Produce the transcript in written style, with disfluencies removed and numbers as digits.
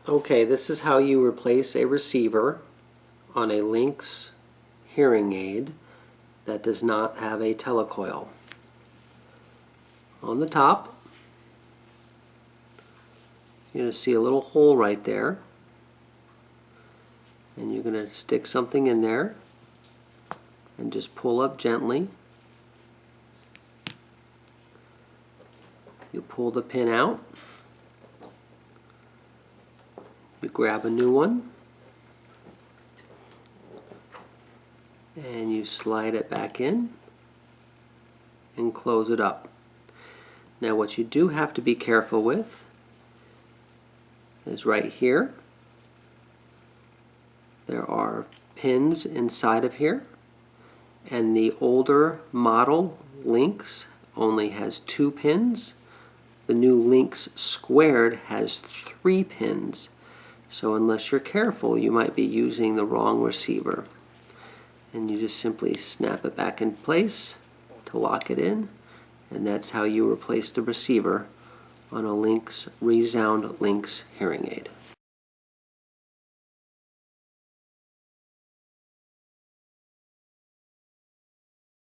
Okay, this is how you replace a receiver on a linx hearing aid that does not have a telecoil. On the top, you're going to see a little hole right there, and you're going to stick something in there and just pull up gently. You pull the pin out, you grab a new one, and you slide it back in and close it up. Now what you do have to be careful with is right here. There are pins inside of here, and the older model linx only has 2 pins. The new linx squared has 3 pins. So unless you're careful, you might be using the wrong receiver. And you just simply snap it back in place to lock it in, and that's how you replace the receiver on a resound linx hearing aid.